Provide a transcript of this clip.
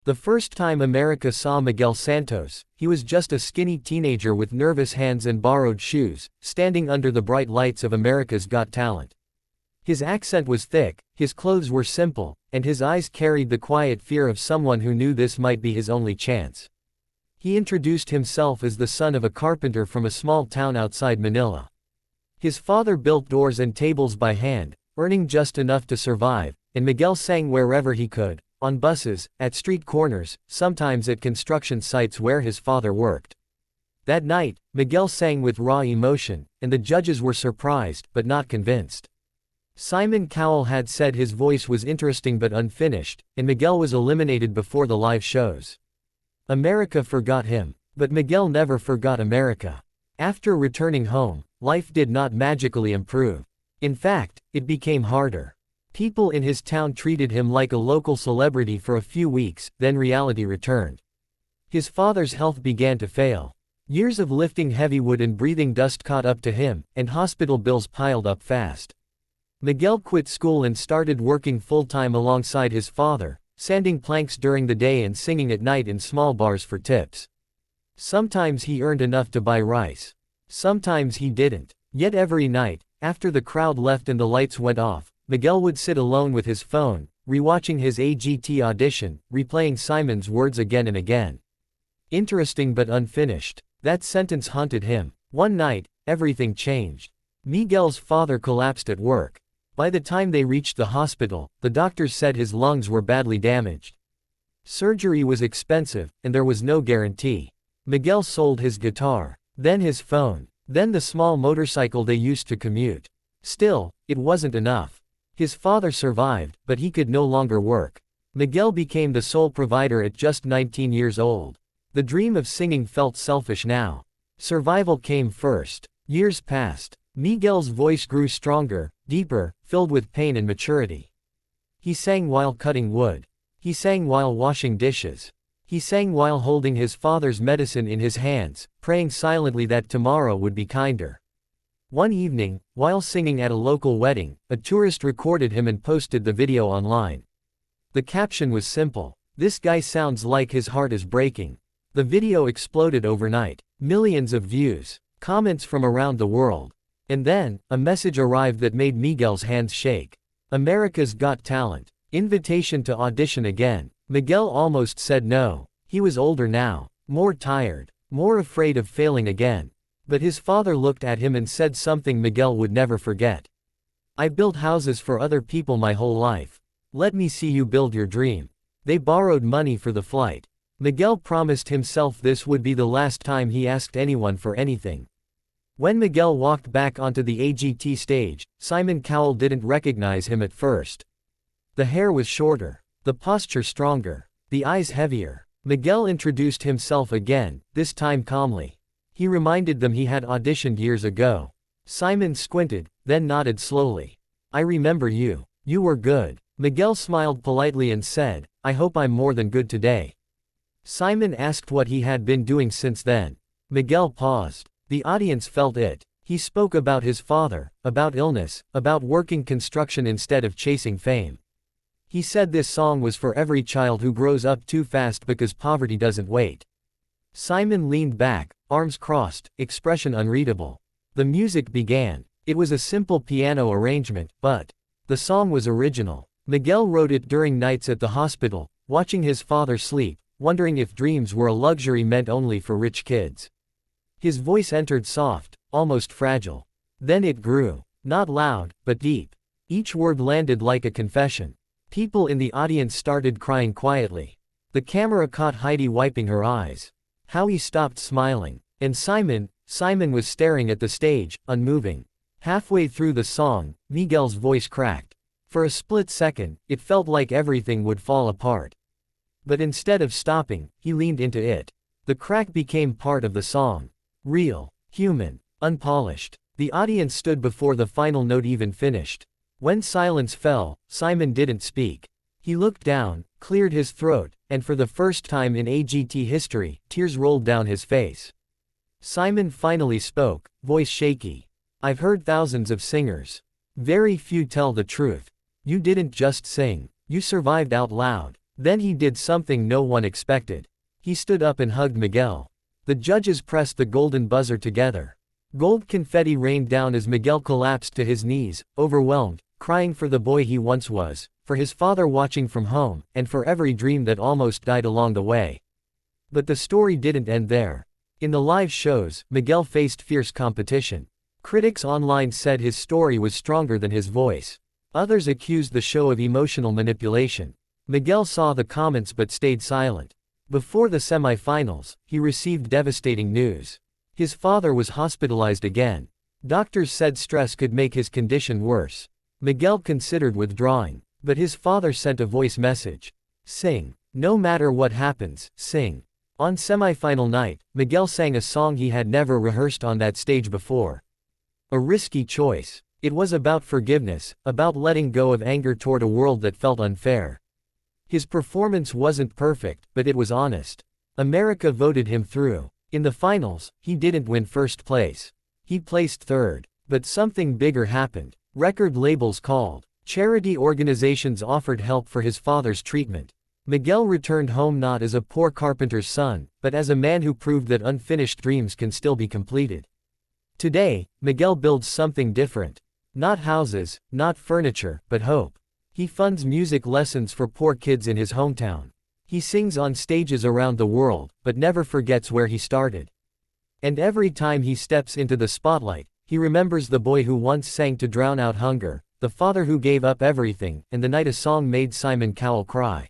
The first time America saw Miguel Santos, he was just a skinny teenager with nervous hands and borrowed shoes, standing under the bright lights of America's Got Talent. His accent was thick, his clothes were simple, and his eyes carried the quiet fear of someone who knew this might be his only chance. He introduced himself as the son of a carpenter from a small town outside Manila. His father built doors and tables by hand, earning just enough to survive, and Miguel sang wherever he could, on buses, at street corners, sometimes at construction sites where his father worked. That night, Miguel sang with raw emotion, and the judges were surprised, but not convinced. Simon Cowell had said his voice was interesting but unfinished, and Miguel was eliminated before the live shows. America forgot him, but Miguel never forgot America. After returning home, life did not magically improve. In fact, it became harder. People in his town treated him like a local celebrity for a few weeks, then reality returned. His father's health began to fail. Years of lifting heavy wood and breathing dust caught up to him, and hospital bills piled up fast. Miguel quit school and started working full-time alongside his father, sanding planks during the day and singing at night in small bars for tips. Sometimes he earned enough to buy rice. Sometimes he didn't. Yet every night, after the crowd left and the lights went off, Miguel would sit alone with his phone, rewatching his AGT audition, replaying Simon's words again and again. Interesting but unfinished. That sentence haunted him. One night, everything changed. Miguel's father collapsed at work. By the time they reached the hospital, the doctors said his lungs were badly damaged. Surgery was expensive, and there was no guarantee. Miguel sold his guitar, then his phone, then the small motorcycle they used to commute. Still, it wasn't enough. His father survived, but he could no longer work. Miguel became the sole provider at just 19 years old. The dream of singing felt selfish now. Survival came first. Years passed. Miguel's voice grew stronger, deeper, filled with pain and maturity. He sang while cutting wood. He sang while washing dishes. He sang while holding his father's medicine in his hands, praying silently that tomorrow would be kinder. One evening, while singing at a local wedding, a tourist recorded him and posted the video online. The caption was simple: "This guy sounds like his heart is breaking." The video exploded overnight. Millions of views, comments from around the world. And then, a message arrived that made Miguel's hands shake. America's Got Talent. Invitation to audition again. Miguel almost said no. He was older now, more tired, more afraid of failing again. But his father looked at him and said something Miguel would never forget. "I built houses for other people my whole life. Let me see you build your dream." They borrowed money for the flight. Miguel promised himself this would be the last time he asked anyone for anything. When Miguel walked back onto the AGT stage, Simon Cowell didn't recognize him at first. The hair was shorter, the posture stronger, the eyes heavier. Miguel introduced himself again, this time calmly. He reminded them he had auditioned years ago. Simon squinted, then nodded slowly. "I remember you. You were good." Miguel smiled politely and said, "I hope I'm more than good today." Simon asked what he had been doing since then. Miguel paused. The audience felt it. He spoke about his father, about illness, about working construction instead of chasing fame. He said this song was for every child who grows up too fast because poverty doesn't wait. Simon leaned back, arms crossed, expression unreadable. The music began. It was a simple piano arrangement, but the song was original. Miguel wrote it during nights at the hospital, watching his father sleep, wondering if dreams were a luxury meant only for rich kids. His voice entered soft, almost fragile. Then it grew. Not loud, but deep. Each word landed like a confession. People in the audience started crying quietly. The camera caught Heidi wiping her eyes. Howie stopped smiling. And Simon was staring at the stage, unmoving. Halfway through the song, Miguel's voice cracked. For a split second, it felt like everything would fall apart. But instead of stopping, he leaned into it. The crack became part of the song. Real, human, unpolished. The audience stood before the final note even finished. When silence fell, Simon didn't speak. He looked down, cleared his throat, and for the first time in AGT history, tears rolled down his face. Simon finally spoke, voice shaky. "I've heard thousands of singers. Very few tell the truth. You didn't just sing. You survived out loud. Then he did something no one expected. He stood up and hugged Miguel. The judges pressed the golden buzzer together. Gold confetti rained down as Miguel collapsed to his knees, overwhelmed, crying for the boy he once was, for his father watching from home, and for every dream that almost died along the way. But the story didn't end there. In the live shows, Miguel faced fierce competition. Critics online said his story was stronger than his voice. Others accused the show of emotional manipulation. Miguel saw the comments but stayed silent. Before the semi-finals, he received devastating news. His father was hospitalized again. Doctors said stress could make his condition worse. Miguel considered withdrawing, but his father sent a voice message. "Sing. No matter what happens, sing." On semi-final night, Miguel sang a song he had never rehearsed on that stage before. A risky choice. It was about forgiveness, about letting go of anger toward a world that felt unfair. His performance wasn't perfect, but it was honest. America voted him through. In the finals, he didn't win first place. He placed third. But something bigger happened. Record labels called. Charity organizations offered help for his father's treatment. Miguel returned home not as a poor carpenter's son, but as a man who proved that unfinished dreams can still be completed. Today, Miguel builds something different. Not houses, not furniture, but hope. He funds music lessons for poor kids in his hometown. He sings on stages around the world, but never forgets where he started. And every time he steps into the spotlight, he remembers the boy who once sang to drown out hunger, the father who gave up everything, and the night a song made Simon Cowell cry.